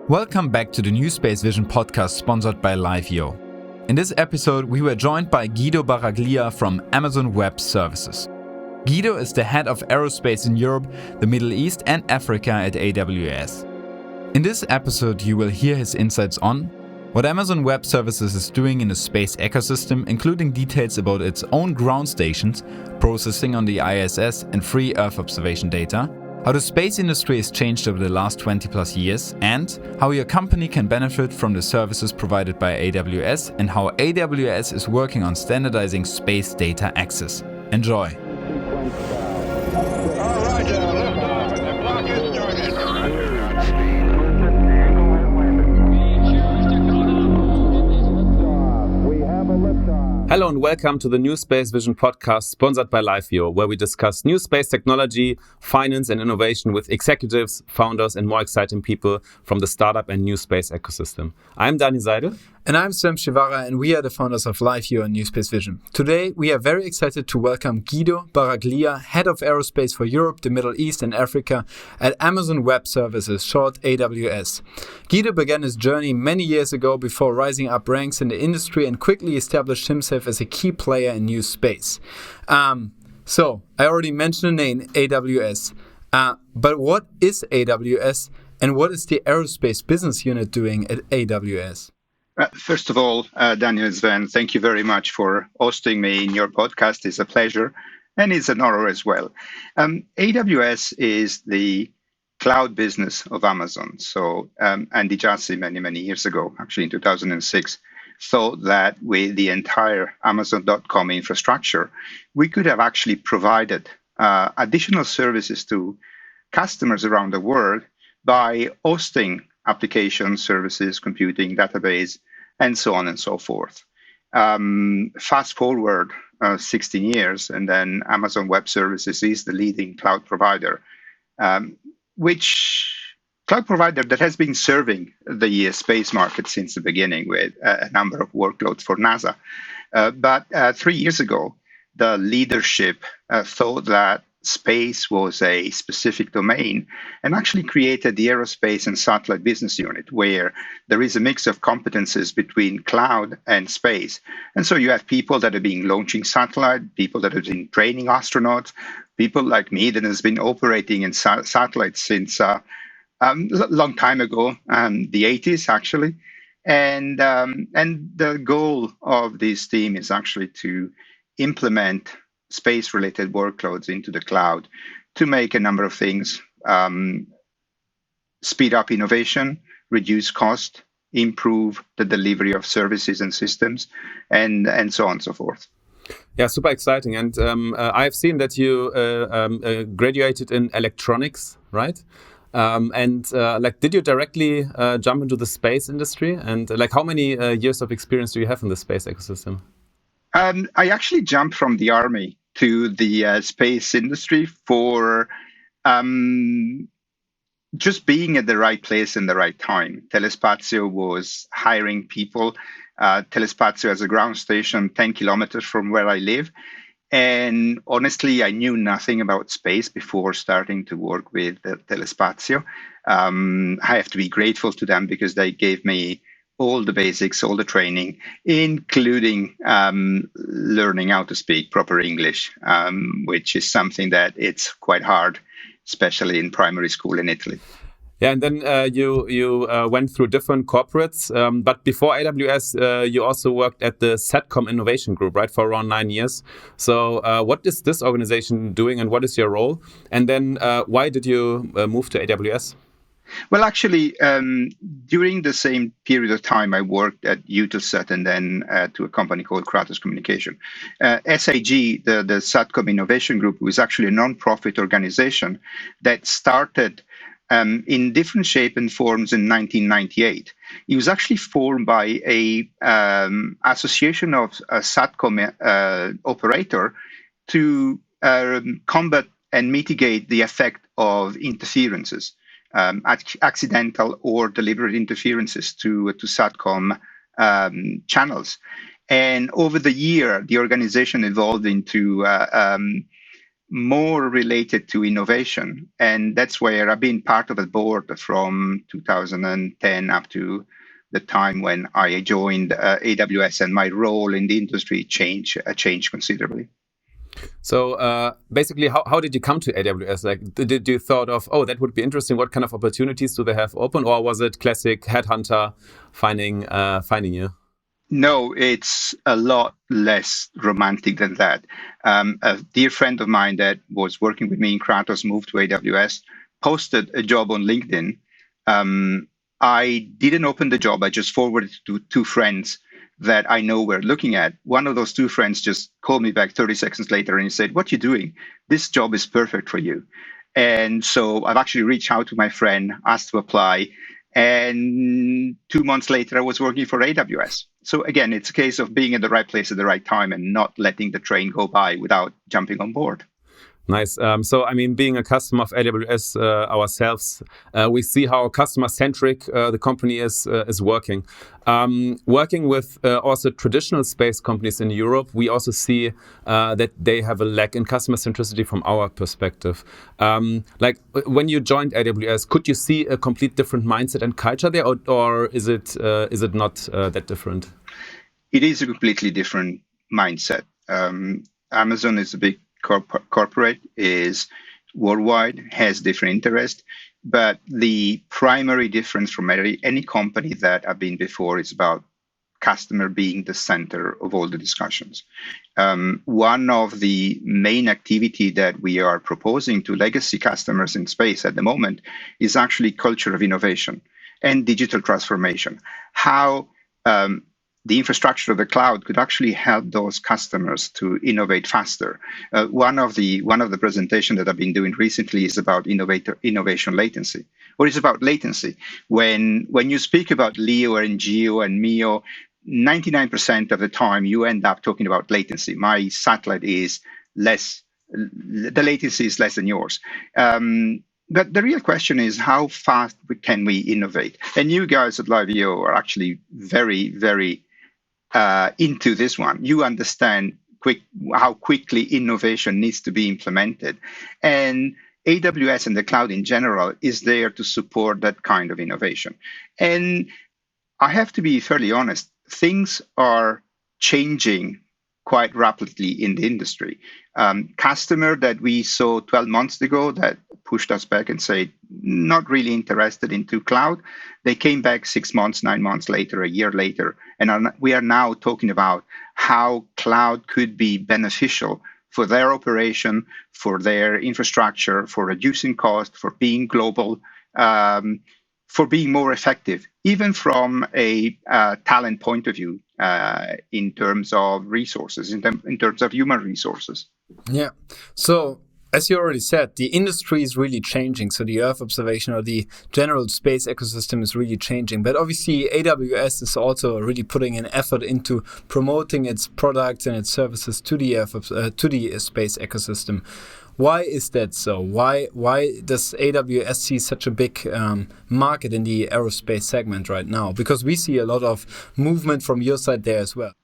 Welcome back to the NewSpaceVision podcast sponsored by LiveView. In this episode, we were joined by Guido Baraglia from Amazon Web Services. Guido is the head of aerospace in Europe, the Middle East and Africa at AWS. In this episode, you will hear his insights on what Amazon Web Services is doing in the space ecosystem, including details about its own ground stations, processing on the ISS and free Earth observation data, how the space industry has changed over the last 20 plus years, and how your company can benefit from the services provided by AWS and how AWS is working on standardizing space data access. Enjoy! All right, liftoff, and the clock is started. We have a liftoff. Hello and welcome to the NewSpaceVision podcast sponsored by LiveView, where we discuss new space technology, finance and innovation with executives, founders and more exciting people from the startup and new space ecosystem. I'm Seidel. And I'm Sven, and we are the founders of LiveView and NewSpaceVision. Today, we are very excited to welcome Guido Baraglia, Head of Aerospace for Europe, the Middle East and Africa at Amazon Web Services, short AWS. Guido began his journey many years ago before rising up ranks in the industry and quickly established himself as a key player in new space. So, I already mentioned the name AWS, but what is AWS and what is the aerospace business unit doing at AWS? First of all, Daniel and Sven, thank you very much for hosting me in your podcast. It's a pleasure and it's an honor as well. AWS is the cloud business of Amazon. So Andy Jassy many years ago, actually in 2006, thought that with the entire Amazon.com infrastructure, we could have actually provided additional services to customers around the world by hosting applications, services, computing, database, and so on and so forth. Fast forward 16 years, and then Amazon Web Services is the leading cloud provider, that has been serving the space market since the beginning with a number of workloads for NASA. But 3 years ago, the leadership thought that space was a specific domain and actually created the aerospace and satellite business unit where there is a mix of competences between cloud and space. And so you have people that have been launching satellite, people that have been training astronauts, people like me that has been operating in satellites since a long time ago, the 80s actually. And the goal of this team is actually to implement space-related workloads into the cloud to make a number of things, speed up innovation, reduce cost, improve the delivery of services and systems, and so on and so forth. Yeah, super exciting. And I've seen that you graduated in electronics, right? Did you directly jump into the space industry? And how many years of experience do you have in the space ecosystem? I actually jumped from the Army to the space industry for just being at the right place in the right time. Telespazio was hiring people. Telespazio has a ground station 10 kilometers from where I live. And honestly, I knew nothing about space before starting to work with Telespazio. I have to be grateful to them because they gave me all the basics, all the training, including learning how to speak proper English, which is something that it's quite hard, especially in primary school in Italy. Yeah, and then you went through different corporates, but before AWS, you also worked at the Satcom Innovation Group, right, for around 9 years. So what is this organization doing and what is your role? And then why did you move to AWS? Well, actually, during the same period of time, I worked at Eutelsat and then to a company called Kratos Communication. SIG, the Satcom Innovation Group, was actually a non-profit organization that started in different shape and forms in 1998. It was actually formed by a association of Satcom operator to combat and mitigate the effect of interferences. Accidental or deliberate interferences to Satcom channels. And over the year, the organization evolved into more related to innovation. And that's where I've been part of the board from 2010 up to the time when I joined AWS, and my role in the industry changed considerably. So basically, how did you come to AWS? Like, did you thought of, oh, that would be interesting? What kind of opportunities do they have open, or was it classic headhunter finding you? No, it's a lot less romantic than that. A dear friend of mine that was working with me in Kratos moved to AWS, posted a job on LinkedIn. I didn't open the job. I just forwarded it to two friends that I know were looking at. One of those two friends just called me back 30 seconds later and he said, "What are you doing? This job is perfect for you." And so I've actually reached out to my friend, asked to apply. And 2 months later, I was working for AWS. So again, it's a case of being at the right place at the right time and not letting the train go by without jumping on board. Nice. So, I mean, being a customer of AWS ourselves, we see how customer-centric the company is working. Working with also traditional space companies in Europe, we also see that they have a lack in customer centricity from our perspective. Like when you joined AWS, could you see a complete different mindset and culture there, or is it not that different? It is a completely different mindset. Amazon is a big corporate, is worldwide, has different interests, but the primary difference from any company that I've been before is about customer being the center of all the discussions. One of the main activity that we are proposing to legacy customers in space at the moment is actually culture of innovation and digital transformation. How the infrastructure of the cloud could actually help those customers to innovate faster. One of the presentations that I've been doing recently is about innovation latency, or it's about latency. When you speak about LEO and GEO and MEO, 99% of the time you end up talking about latency. My satellite is less, the latency is less than yours. But the real question is, how fast can we innovate? And you guys at LiveEO are actually very, very into this one. You understand how quickly innovation needs to be implemented. And AWS and the cloud in general is there to support that kind of innovation. And I have to be fairly honest, things are changing quite rapidly in the industry. Customer that we saw 12 months ago that pushed us back and said, not really interested into cloud, they came back 6 months, 9 months later, a year later. And we are now talking about how cloud could be beneficial for their operation, for their infrastructure, for reducing cost, for being global, for being more effective, even from a talent point of view, in terms of resources, in terms of human resources. Yeah. So, as you already said, the industry is really changing. So the Earth observation or the general space ecosystem is really changing. But obviously, AWS is also really putting an effort into promoting its products and its services to the space ecosystem. Why is that so? Why does AWS see such a big market in the aerospace segment right now? Because we see a lot of movement from your side there as well.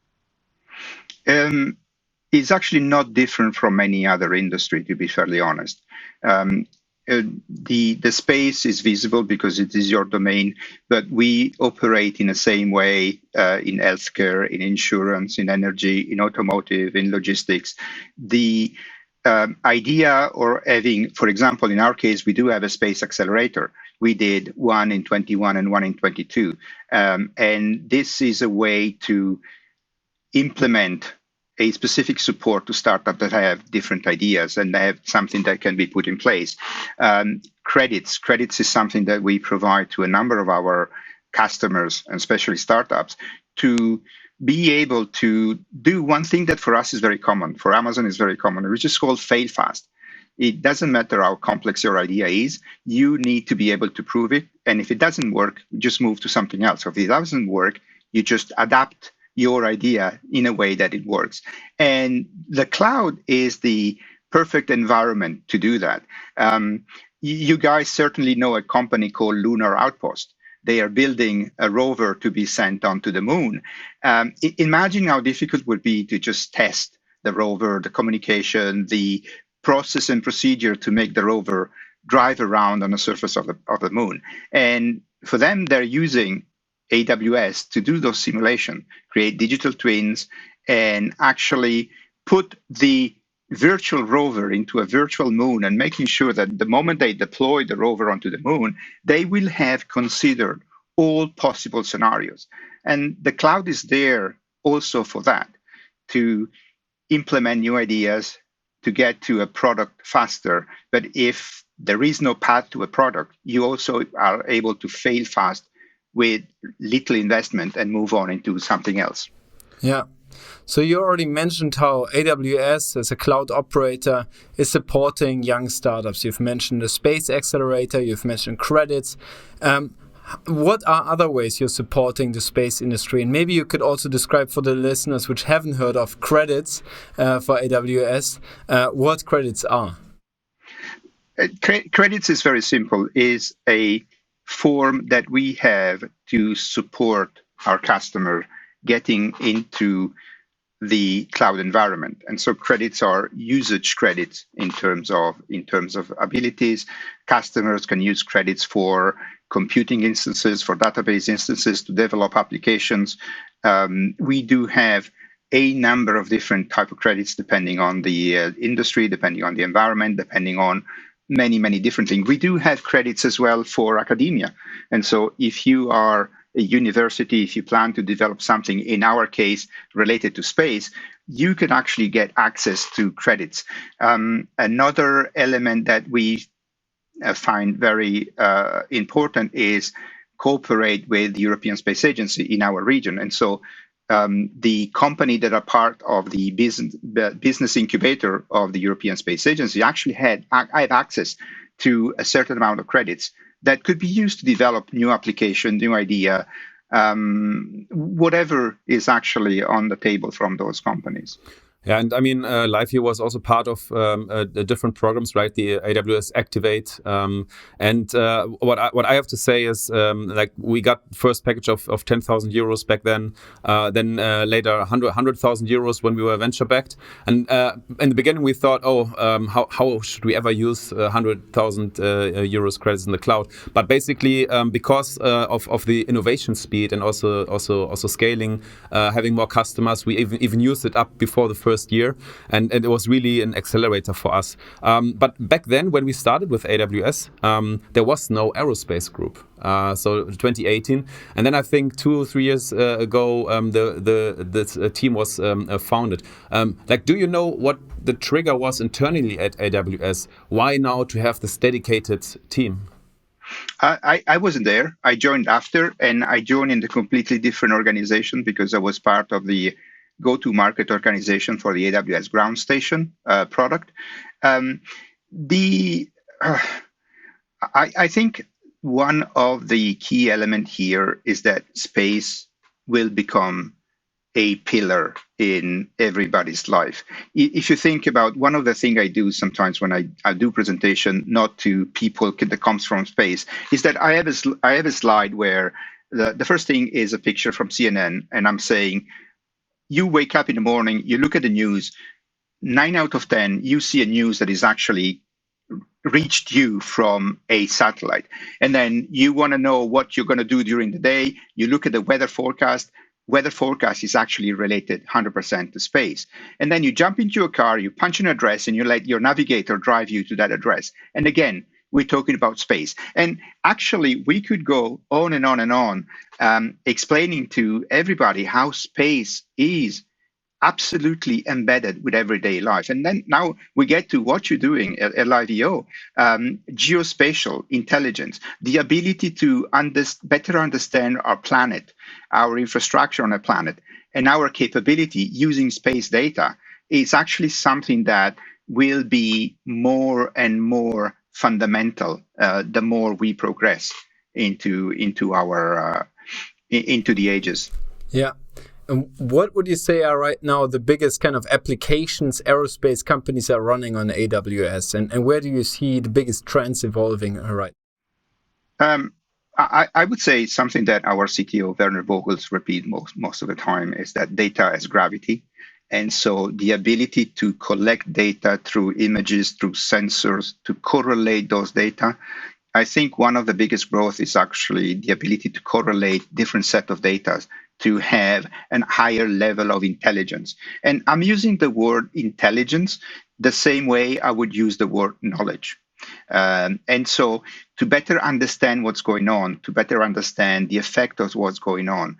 It's actually not different from any other industry, to be fairly honest. The space is visible because it is your domain, but we operate in the same way in healthcare, in insurance, in energy, in automotive, in logistics. The idea or having, for example, in our case, we do have a space accelerator. We did one in 21 and one in 22. And this is a way to implement a specific support to startups that have different ideas and they have something that can be put in place. Credits is something that we provide to a number of our customers, and especially startups, to be able to do one thing that for us is very common, for Amazon is very common, which is called fail fast. It doesn't matter how complex your idea is, you need to be able to prove it. And if it doesn't work, just move to something else. Or if it doesn't work, you just adapt your idea in a way that it works. And the cloud is the perfect environment to do that. You guys certainly know a company called Lunar Outpost. They are building a rover to be sent onto the moon. Imagine how difficult it would be to just test the rover, the communication, the process and procedure to make the rover drive around on the surface of the moon. And for them, they're using AWS to do those simulations, create digital twins, and actually put the virtual rover into a virtual moon, and making sure that the moment they deploy the rover onto the moon, they will have considered all possible scenarios. And the cloud is there also for that, to implement new ideas, to get to a product faster. But if there is no path to a product, you also are able to fail fast with little investment and move on into something else. Yeah. So you already mentioned how AWS as a cloud operator is supporting young startups. You've mentioned the Space Accelerator, you've mentioned credits. What are other ways you're supporting the space industry? And maybe you could also describe for the listeners which haven't heard of credits for AWS, what credits are. Credits is very simple, is a form that we have to support our customer getting into the cloud environment. And so credits are usage credits in terms of abilities. Customers can use credits for computing instances, for database instances, to develop applications. We do have a number of different type of credits depending on the industry, depending on the environment, depending on many, many different things. We do have credits as well for academia. And so if you are a university, if you plan to develop something, in our case, related to space, you can actually get access to credits. Another element that we find very important is cooperate with the European Space Agency in our region. And so the company that are part of the business incubator of the European Space Agency actually have access to a certain amount of credits that could be used to develop new application, new idea, whatever is actually on the table from those companies. Yeah, and I mean, LiveView was also part of the different programs, right? The AWS Activate, and what I have to say is, like, we got first package of 10,000 euros back then. Then later 100,000 euros when we were venture backed. And in the beginning we thought, how should we ever use 100,000 euros credits in the cloud? But basically, because of the innovation speed and also scaling, having more customers, we even used it up before the first year, and it was really an accelerator for us. But back then, when we started with AWS, there was no aerospace group. So 2018, and then I think 2 or 3 years ago, the team was founded. Like, do you know what the trigger was internally at AWS? Why now to have this dedicated team? I wasn't there. I joined after, and I joined in the completely different organization because I was part of the go-to-market organization for the AWS ground station product. I think one of the key elements here is that space will become a pillar in everybody's life. If you think about one of the things I do sometimes when I do presentation, not to people that comes from space, is that I have a slide where the first thing is a picture from CNN, and I'm saying, you wake up in the morning, you look at the news, 9 out of 10, you see a news that is actually reached you from a satellite. And then you want to know what you're going to do during the day. You look at the weather forecast. Weather forecast is actually related 100% to space. And then you jump into your car, you punch an address, and you let your navigator drive you to that address. And again, we're talking about space. And actually, we could go on and on and on, explaining to everybody how space is absolutely embedded with everyday life. And then now we get to what you're doing at LiveView, geospatial intelligence, the ability to better understand our planet, our infrastructure on a planet, and our capability using space data is actually something that will be more and more fundamental the more we progress into the ages. Yeah. And what would you say are right now the biggest kind of applications aerospace companies are running on AWS, and where do you see the biggest trends evolving right now? I would say something that our CTO Werner Vogels repeat most of the time is that data as gravity. And so the ability to collect data through images, through sensors, to correlate those data, I think one of the biggest growth is actually the ability to correlate different set of data to have a higher level of intelligence. And I'm using the word intelligence the same way I would use the word knowledge. And so to better understand what's going on, to better understand the effect of what's going on,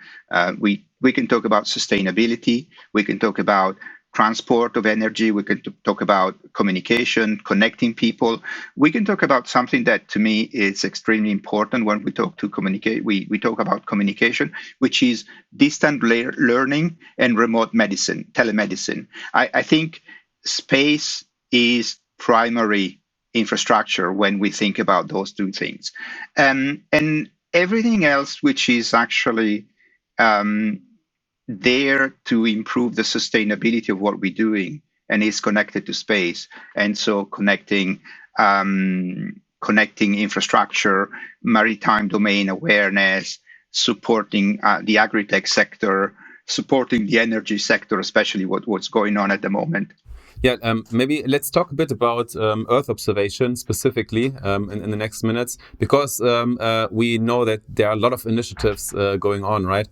we can talk about sustainability, we can talk about transport of energy, we can talk about communication, connecting people. We can talk about something that to me is extremely important when we talk to communicate. We talk about communication, which is distant learning and remote medicine, telemedicine. I think space is primary infrastructure when we think about those two things. And everything else, which is actually there to improve the sustainability of what we're doing and is connected to space. And so connecting infrastructure, maritime domain awareness, supporting the agri-tech sector, supporting the energy sector, especially what's going on at the moment. Yeah, maybe let's talk a bit about Earth observation specifically in the next minutes, because we know that there are a lot of initiatives going on, right?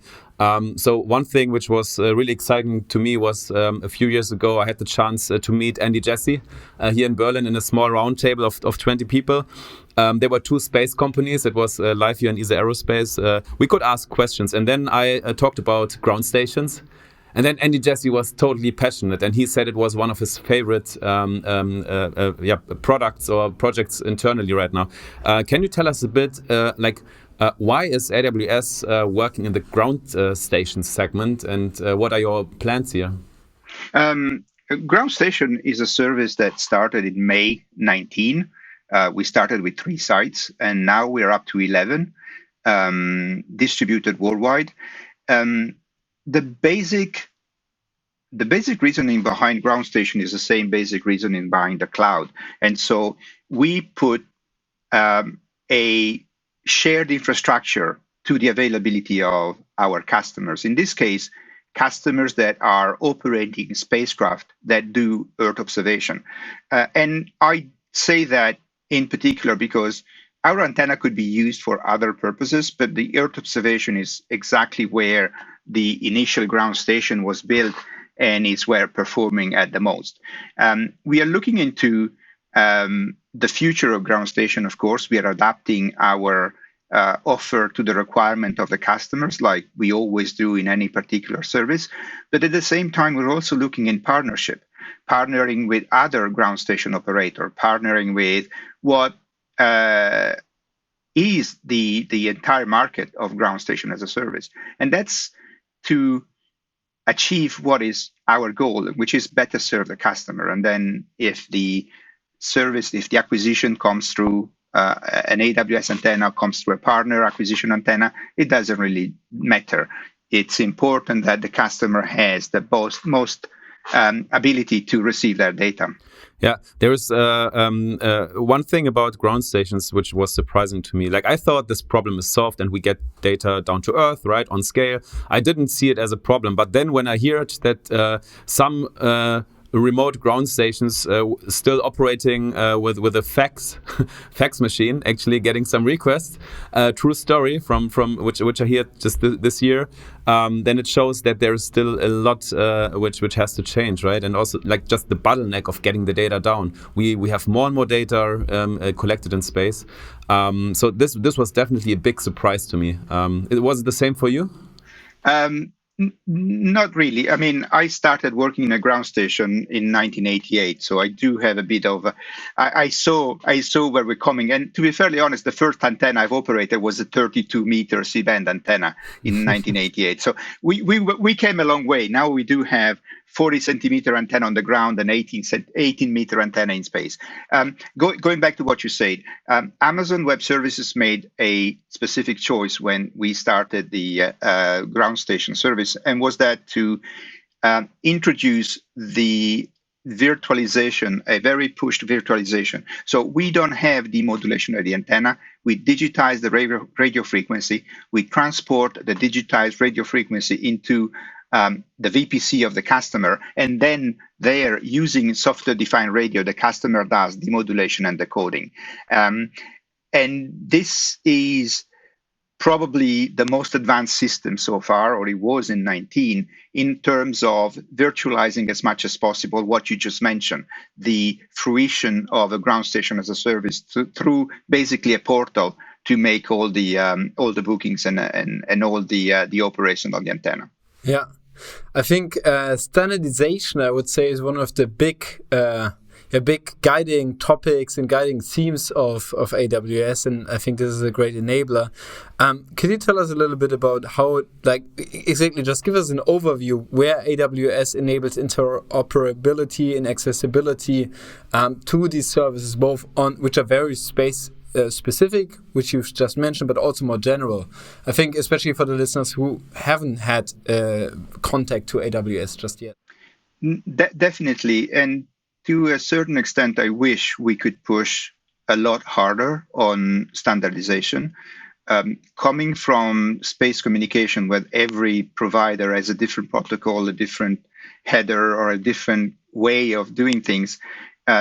So one thing which was really exciting to me was a few years ago, I had the chance to meet Andy Jassy here in Berlin in a small roundtable of 20 people. There were two space companies. It was LiveView and AWS Aerospace. We could ask questions. And then I talked about ground stations. And then Andy Jassy was totally passionate, and he said it was one of his favorite products or projects internally right now. Can you tell us a bit, why is AWS working in the ground station segment, and what are your plans here? Ground station is a service that started in May 19. We started with 3 sites, and now we're up to 11, distributed worldwide. The basic reasoning behind ground station is the same basic reasoning behind the cloud. And so we put a shared infrastructure to the availability of our customers. In this case, customers that are operating spacecraft that do Earth observation. And I say that in particular because our antenna could be used for other purposes, but the Earth observation is exactly where the initial ground station was built and is where performing at the most. We are looking into the future of ground station. Of course, we are adapting our offer to the requirement of the customers, like we always do in any particular service. But at the same time, we're also looking in partnership, partnering with other ground station operator, partnering with what is the entire market of ground station as a service. And that's to achieve what is our goal, which is better serve the customer. And then if the acquisition comes through an AWS antenna, comes through a partner acquisition antenna, it doesn't really matter. It's important that the customer has the most ability to receive their data. Yeah, there is one thing about ground stations which was surprising to me. Like, I thought this problem is solved and we get data down to Earth, right, on scale. I didn't see it as a problem. But then when I hear it that some remote ground stations still operating with a fax machine, actually getting some requests, true story from which I hear just this year, then it shows that there is still a lot which has to change, right? And also, like, just the bottleneck of getting the data down. We have more and more data collected in space, so this was definitely a big surprise to me. Was it the same for you? Not really. I mean, I started working in a ground station in 1988, so I do have a bit of. I saw where we're coming, and to be fairly honest, the first antenna I've operated was a 32-meter C-band antenna in 1988. So we came a long way. Now we do have 40-centimeter antenna on the ground and 18-meter antenna in space. Going back to what you said, Amazon Web Services made a specific choice when we started the ground station service, and was that to introduce the virtualization, a very pushed virtualization. So we don't have demodulation of the antenna. We digitize the radio frequency. We transport the digitized radio frequency into the VPC of the customer, and then there, using software-defined radio, the customer does demodulation and decoding. And this is probably the most advanced system so far, or it was in 19, in terms of virtualizing as much as possible what you just mentioned, the fruition of a ground station as a service through basically a portal to make all the bookings and all the operation on the antenna. Yeah, I think standardization, I would say, is one of the big guiding topics and guiding themes of AWS, and I think this is a great enabler. Can you tell us a little bit about how, exactly, just give us an overview where AWS enables interoperability and accessibility to these services, both on which are very space specific, which you've just mentioned, but also more general. I think especially for the listeners who haven't had contact to AWS just yet. Definitely, and to a certain extent, I wish we could push a lot harder on standardization. Coming from space communication, where every provider has a different protocol, a different header, or a different way of doing things,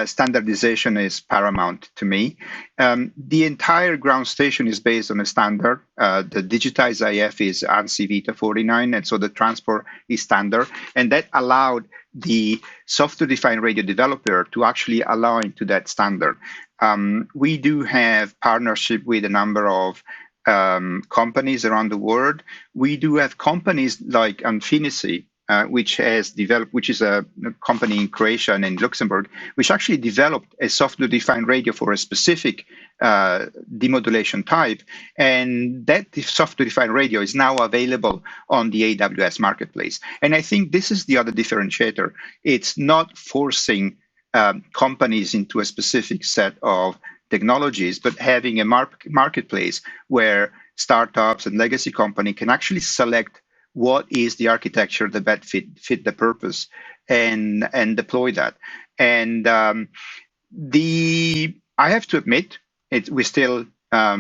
standardization is paramount to me. The entire ground station is based on a standard. The digitized IF is ANSI Vita 49, and so the transport is standard. And that allowed the software-defined radio developer to actually align to that standard. We do have partnership with a number of companies around the world. We do have companies like Infinity, which is a company in Croatia and in Luxembourg, which actually developed a software-defined radio for a specific demodulation type. And that software-defined radio is now available on the AWS marketplace. And I think this is the other differentiator. It's not forcing companies into a specific set of technologies, but having a marketplace where startups and legacy company can actually select what is the architecture that best fit the purpose and deploy that. And I have to admit, we're still a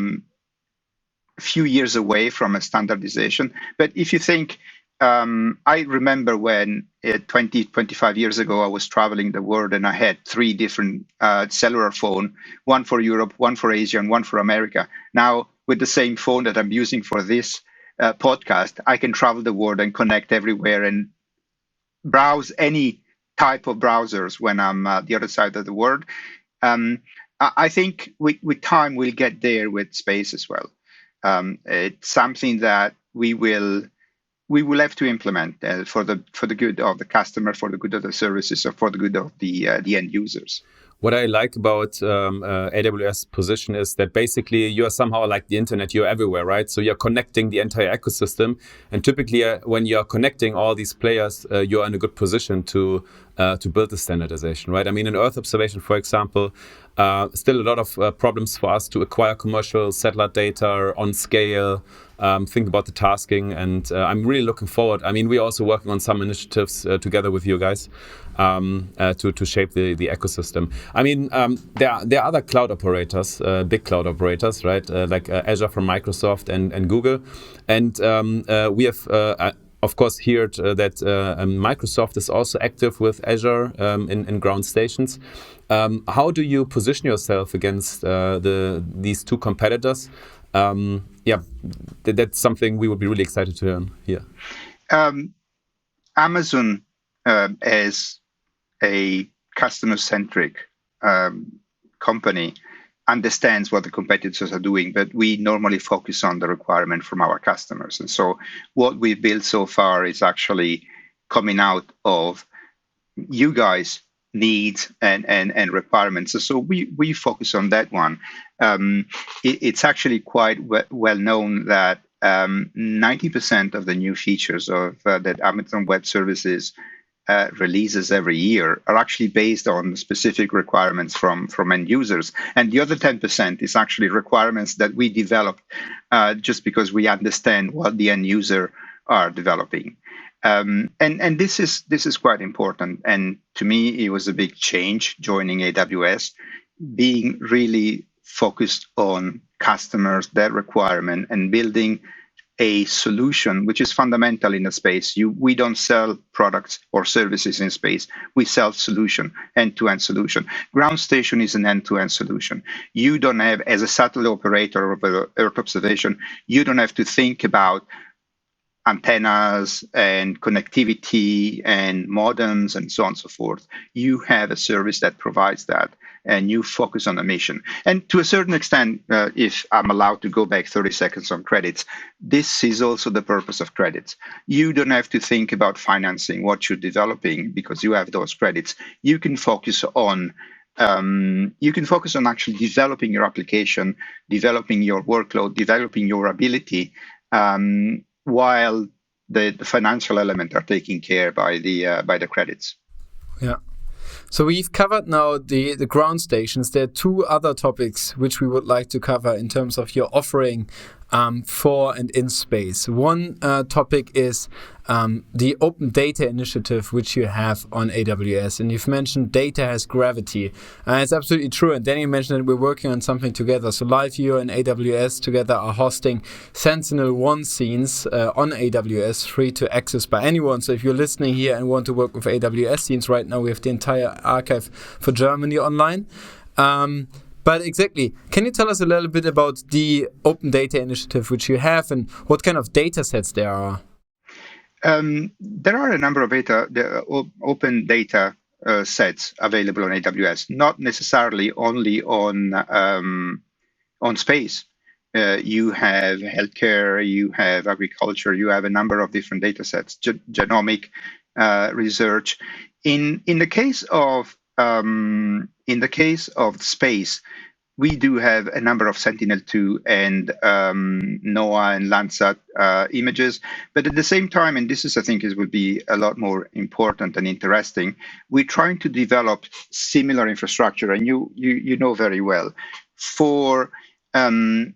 few years away from a standardization. But if you think, I remember when 25 years ago, I was traveling the world and I had 3 different cellular phone, one for Europe, one for Asia, and one for America. Now, with the same phone that I'm using for this podcast, I can travel the world and connect everywhere and browse any type of browsers when I'm the other side of the world. I think with time we'll get there with space as well. It's something that we will have to implement for the good of the customer, for the good of the services, or for the good of the end users. What I like about AWS position is that basically you are somehow like the internet, you're everywhere, right? So you're connecting the entire ecosystem. And typically when you're connecting all these players, you're in a good position to build the standardization, right? I mean, in Earth observation, for example, still a lot of problems for us to acquire commercial satellite data on scale, think about the tasking. And I'm really looking forward. I mean, we're also working on some initiatives together with you guys to shape the ecosystem. I mean, there are other cloud operators, big cloud operators, right? Like Azure from Microsoft and Google. And we have, of course, heard that Microsoft is also active with Azure in ground stations. How do you position yourself against these 2 competitors? That's something we would be really excited to hear. Amazon as a customer-centric company understands what the competitors are doing, but we normally focus on the requirement from our customers. And so what we've built so far is actually coming out of you guys' needs and requirements. So we focus on that one. It's actually quite well known that 90% of the new features of that Amazon Web Services releases every year are actually based on specific requirements from end users. And the other 10% is actually requirements that we developed just because we understand what the end user are developing. And this is quite important. And to me, it was a big change joining AWS, being really focused on customers, their requirement, and building a solution, which is fundamental in the space. We don't sell products or services in space. We sell solution, end-to-end solution. Ground station is an end-to-end solution. You don't have, as a satellite operator of Earth observation, you don't have to think about antennas and connectivity and modems and so on and so forth. You have a service that provides that, and you focus on the mission. And to a certain extent, if I'm allowed to go back 30 seconds on credits, this is also the purpose of credits. You don't have to think about financing what you're developing because you have those credits. You can focus on actually developing your application, developing your workload, developing your ability, while the financial element are taken care by the credits. Yeah. So we've covered now the ground stations. There are two other topics which we would like to cover in terms of your offering for and in space. One topic is the open data initiative which you have on AWS, and you've mentioned data has gravity. It's absolutely true, and then you mentioned that we're working on something together. So LiveView and AWS together are hosting Sentinel-1 scenes on AWS, free to access by anyone. So if you're listening here and want to work with AWS scenes right now, we have the entire archive for Germany online. But exactly, can you tell us a little bit about the open data initiative which you have and what kind of data sets there are? There are a number of open data sets available on AWS, not necessarily only on space. You have healthcare, you have agriculture, you have a number of different data sets, genomic research. In the case of space, we do have a number of Sentinel-2 and NOAA and Landsat images, but at the same time, and this is, I think, will be a lot more important and interesting, we're trying to develop similar infrastructure, and you know very well. For I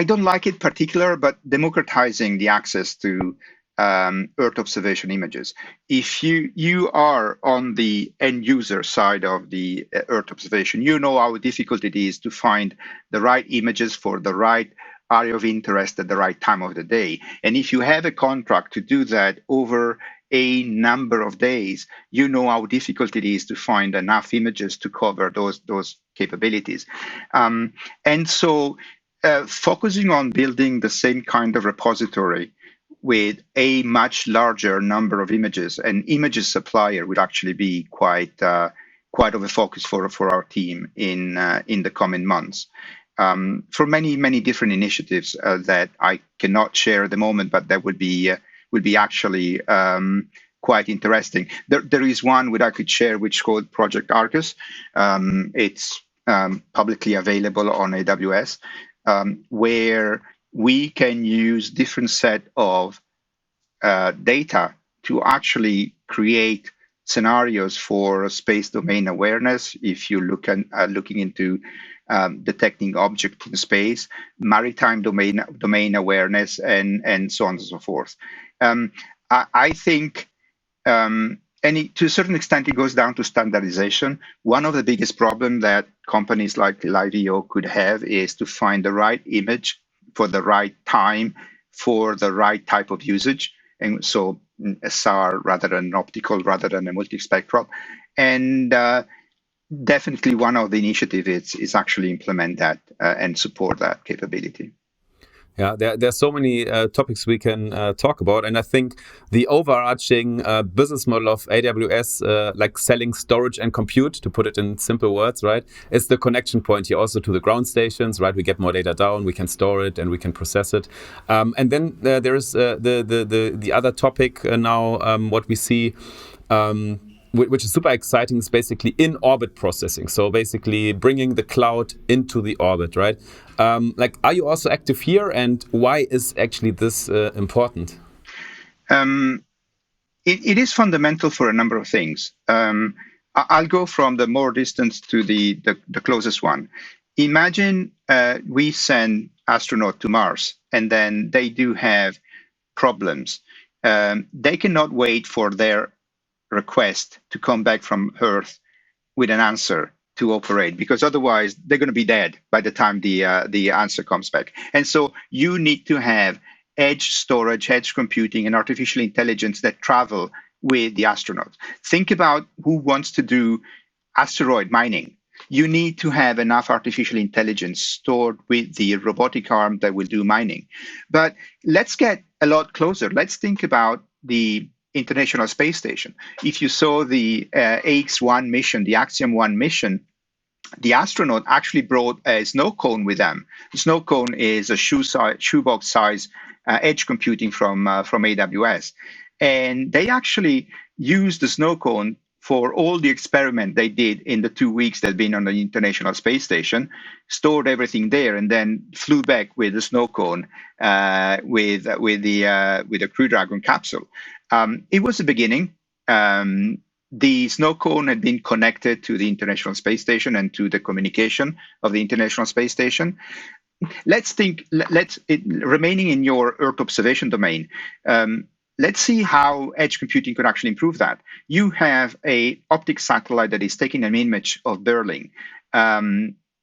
don't like it particular, but democratizing the access to Earth observation images. If you are on the end user side of the Earth observation, you know how difficult it is to find the right images for the right area of interest at the right time of the day. And if you have a contract to do that over a number of days, you know how difficult it is to find enough images to cover those capabilities. And so focusing on building the same kind of repository with a much larger number of images, an images supplier would actually be quite of a focus for our team in the coming months. For many different initiatives that I cannot share at the moment, but that would be actually quite interesting. There is one which I could share, which is called Project Argus. It's publicly available on AWS, where we can use different set of data to actually create scenarios for space domain awareness. If you looking into detecting objects in space, maritime domain awareness, and so on and so forth. I think, to a certain extent, it goes down to standardization. One of the biggest problems that companies like LiveView could have is to find the right image for the right time, for the right type of usage. And so SR rather than optical, rather than a multispectral. And definitely one of the initiatives is actually implement that and support that capability. Yeah, there's so many topics we can talk about. And I think the overarching business model of AWS, like selling storage and compute, to put it in simple words, right, is the connection point here also to the ground stations, right? We get more data down, we can store it, and we can process it. And then there is the other topic now, what we see, which is super exciting, is basically in-orbit processing. So basically bringing the cloud into the orbit, right? Are you also active here, and why is actually this important? It is fundamental for a number of things. I'll go from the more distant to the closest one. Imagine we send astronauts to Mars, and then they do have problems. They cannot wait for their request to come back from Earth with an answer to operate, because otherwise they're going to be dead by the time the answer comes back. And so you need to have edge storage, edge computing, and artificial intelligence that travel with the astronauts. Think about who wants to do asteroid mining. You need to have enough artificial intelligence stored with the robotic arm that will do mining. But let's get a lot closer. Let's think about the International Space Station. If you saw the AX-1 mission, the Axiom-1 mission, the astronaut actually brought a snow cone with them. The snow cone is a shoebox size edge computing from AWS. And they actually used the snow cone for all the experiment they did in the 2 weeks they've been on the International Space Station, stored everything there, and then flew back with the snow cone with the Crew Dragon capsule. It was the beginning. The snow cone had been connected to the International Space Station and to the communication of the International Space Station. Remaining in your Earth observation domain, let's see how edge computing could actually improve that. You have a optic satellite that is taking an image of Berlin.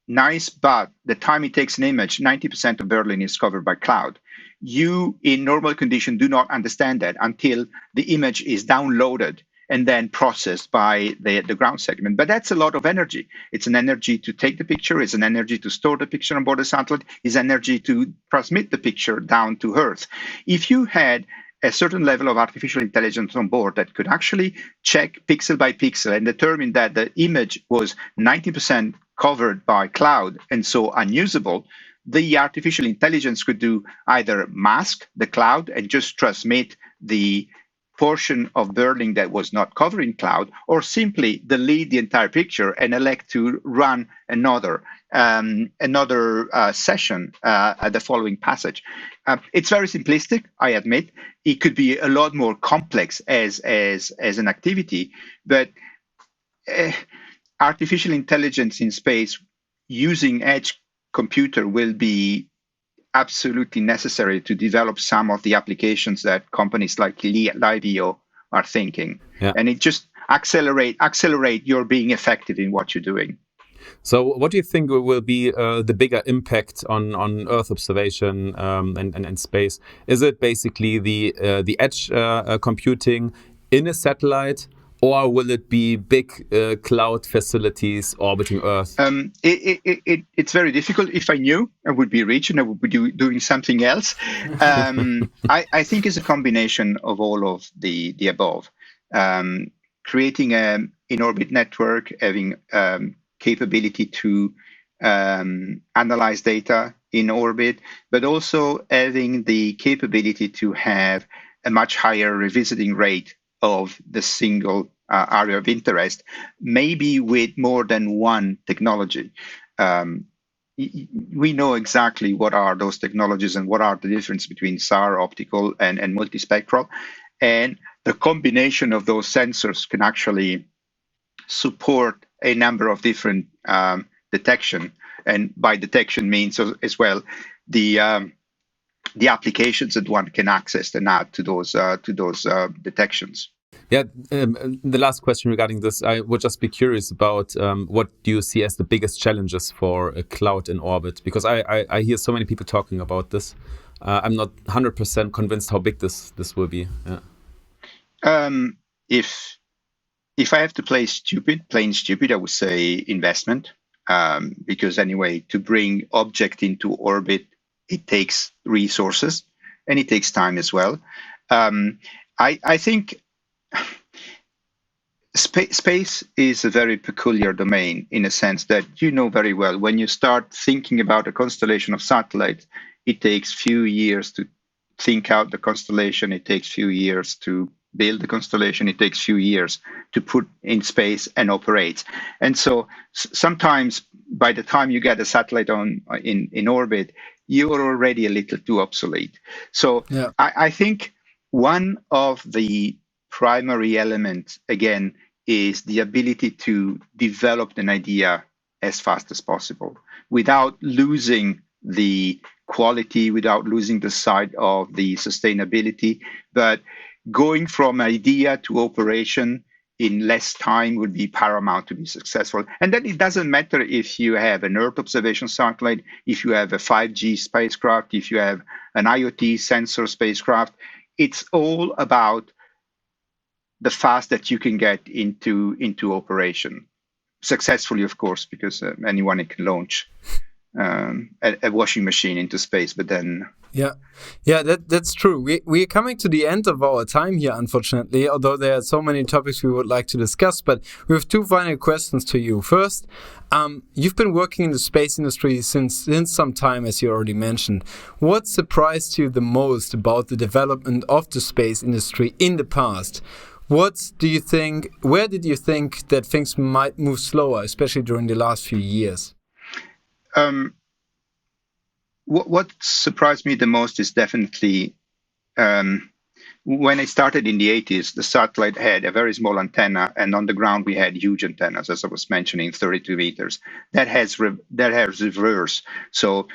Nice, but the time it takes an image, 90% of Berlin is covered by cloud. You, in normal condition, do not understand that until the image is downloaded and then processed by the ground segment. But that's a lot of energy. It's an energy to take the picture, it's an energy to store the picture on board the satellite, it's energy to transmit the picture down to Earth. If you had a certain level of artificial intelligence on board that could actually check pixel by pixel and determine that the image was 90% covered by cloud and so unusable, the artificial intelligence could do either mask the cloud and just transmit the portion of Berlin that was not covering cloud, or simply delete the entire picture and elect to run another session at the following passage. It's very simplistic, I admit. It could be a lot more complex as an activity, but artificial intelligence in space using edge computer will be absolutely necessary to develop some of the applications that companies like Livio are thinking. Yeah. And it just accelerate your being effective in what you're doing. So what do you think will be the bigger impact on Earth observation and space? Is it basically the edge computing in a satellite, or will it be big cloud facilities orbiting Earth? It's very difficult. If I knew, I would be rich and I would be doing something else. I think it's a combination of all of the above. Creating an in-orbit network, having capability to analyze data in orbit, but also having the capability to have a much higher revisiting rate of the single area of interest, maybe with more than one technology. We know exactly what are those technologies and what are the difference between SAR, optical, and multispectral. And the combination of those sensors can actually support a number of different detection. And by detection means as well the applications that one can access and add to those detections. Yeah, the last question regarding this, I would just be curious about what do you see as the biggest challenges for a cloud in orbit? Because I hear so many people talking about this. I'm not 100% convinced how big this will be. Yeah. If I have to play plain stupid, I would say investment. Because anyway, to bring object into orbit, it takes resources and it takes time as well. I think space is a very peculiar domain in a sense that you know very well. When you start thinking about a constellation of satellites, it takes few years to think out the constellation. It takes few years to build the constellation. It takes few years to put in space and operate. And so sometimes by the time you get a satellite in orbit, you're already a little too obsolete. So yeah. I think one of the primary elements, again, is the ability to develop an idea as fast as possible without losing the quality, without losing the sight of the sustainability, but going from idea to operation in less time would be paramount to be successful. And then it doesn't matter if you have an Earth observation satellite, if you have a 5G spacecraft, if you have an IoT sensor spacecraft. It's all about the fast that you can get into operation. Successfully, of course, because anyone can launch a washing machine into space, but then... Yeah, that's true. We're coming to the end of our time here, unfortunately, although there are so many topics we would like to discuss, but we have two final questions to you. First, you've been working in the space industry since some time, as you already mentioned. What surprised you the most about the development of the space industry in the past? Where did you think that things might move slower, especially during the last few years? What surprised me the most is definitely when I started in the 80s, the satellite had a very small antenna, and on the ground we had huge antennas, as I was mentioning, 32 meters. That has reversed. So,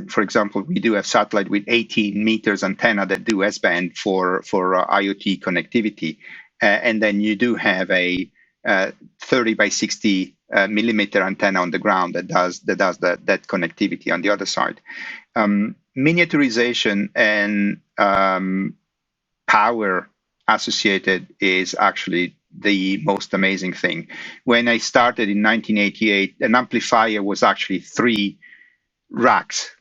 for example, we do have satellite with 18 meters antenna that do S-band for IoT connectivity, and then you do have a 30 by 60 millimeter antenna on the ground that does that connectivity on the other side. Miniaturization and power associated is actually the most amazing thing. When I started in 1988, an amplifier was actually 3 racks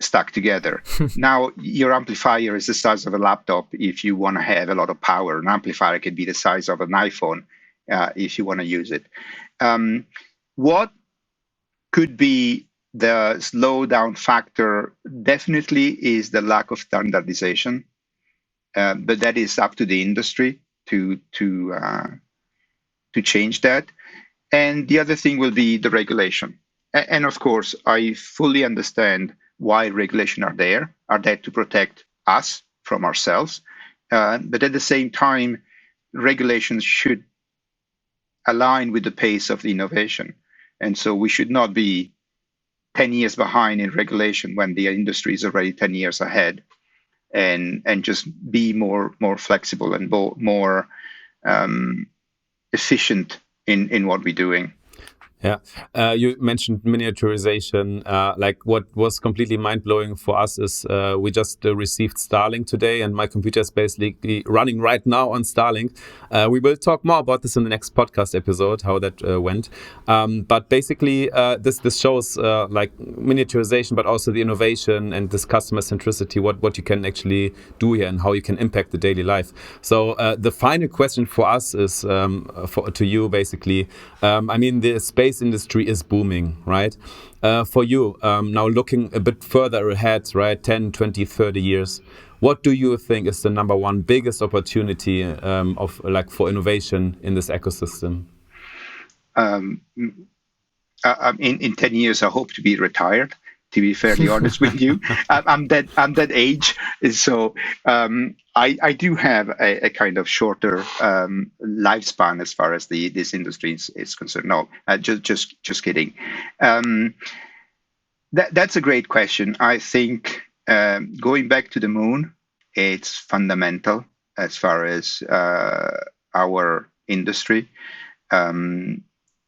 stuck together. Now your amplifier is the size of a laptop if you want to have a lot of power. An amplifier can be the size of an iPhone if you want to use it. What could be the slowdown factor definitely is the lack of standardization, but that is up to the industry to change that. And the other thing will be the regulation. And of course, I fully understand why regulation are there to protect us from ourselves. But at the same time, regulations should align with the pace of the innovation. And so we should not be 10 years behind in regulation when the industry is already 10 years ahead, and just be more flexible and more efficient in what we're doing. Yeah, you mentioned miniaturization. Like what was completely mind-blowing for us is we just received Starlink today, and my computer is basically running right now on Starlink. We will talk more about this in the next podcast episode, how that went. But basically, this shows like miniaturization, but also the innovation and this customer centricity, what you can actually do here and how you can impact the daily life. So the final question for us is to you, basically. I mean, the space industry is booming, right? For you, now looking a bit further ahead, right, 10, 20, 30 years, what do you think is the number one biggest opportunity for innovation in this ecosystem? In 10 years, I hope to be retired, to be fairly honest with you. I'm that age. So I do have a kind of shorter lifespan as far as this industry is concerned. No, just kidding. That's a great question. I think going back to the moon, it's fundamental as far as our industry.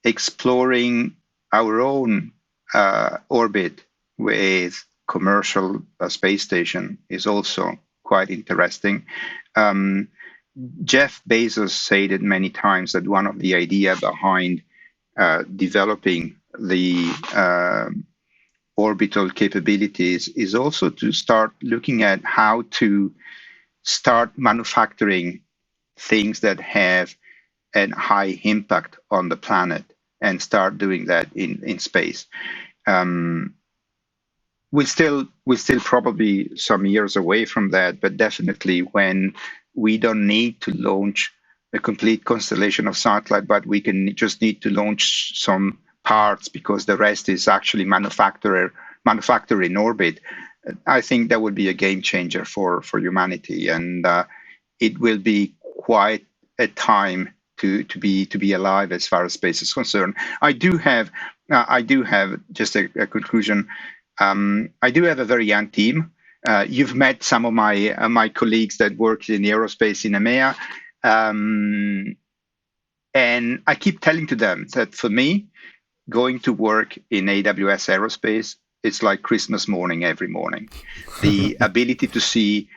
Exploring our own orbit with commercial space station is also quite interesting. Jeff Bezos said it many times that one of the idea behind developing the orbital capabilities is also to start looking at how to start manufacturing things that have a high impact on the planet and start doing that in space. We're still probably some years away from that, but definitely when we don't need to launch a complete constellation of satellite, but we can just need to launch some parts because the rest is actually manufactured in orbit. I think that would be a game changer for humanity, and it will be quite a time to be alive as far as space is concerned. I do have just a conclusion. I do have a very young team. You've met some of my colleagues that work in aerospace in EMEA. And I keep telling to them that for me, going to work in AWS Aerospace is like Christmas morning every morning. The ability to see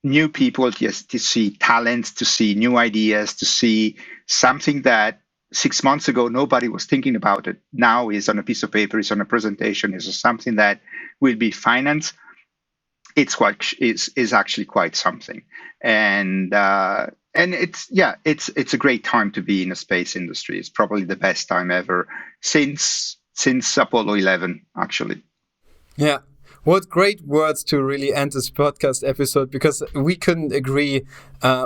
new people, yes, to see talents, to see new ideas, to see something that 6 months ago nobody was thinking about it. Now is on a piece of paper, is on a presentation, is something that will be financed. It's actually quite something, and it's a great time to be in the space industry. It's probably the best time ever since Apollo 11, actually. Yeah. What great words to really end this podcast episode, because we couldn't agree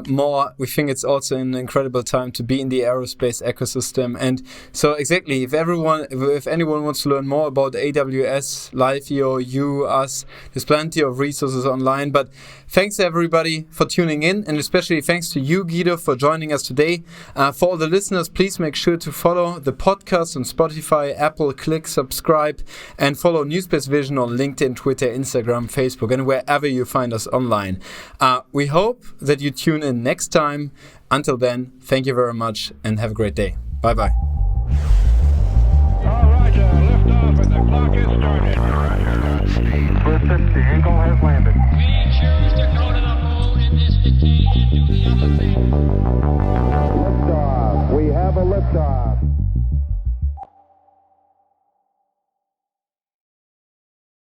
more. We think it's also an incredible time to be in the aerospace ecosystem. And so exactly, if anyone wants to learn more about AWS, Livio, you, us, there's plenty of resources online. But thanks everybody for tuning in, and especially thanks to you, Guido, for joining us today. For all the listeners, please make sure to follow the podcast on Spotify, Apple, click subscribe, and follow NewSpaceVision on LinkedIn, Twitter, Instagram, Facebook, and wherever you find us online. We hope that you tune in next time. Until then, thank you very much and have a great day. Bye-bye. All right, liftoff and the clock is started. Listen, the Eagle has landed. We choose to go to the moon in this decade and do the other thing. Liftoff. We have a liftoff.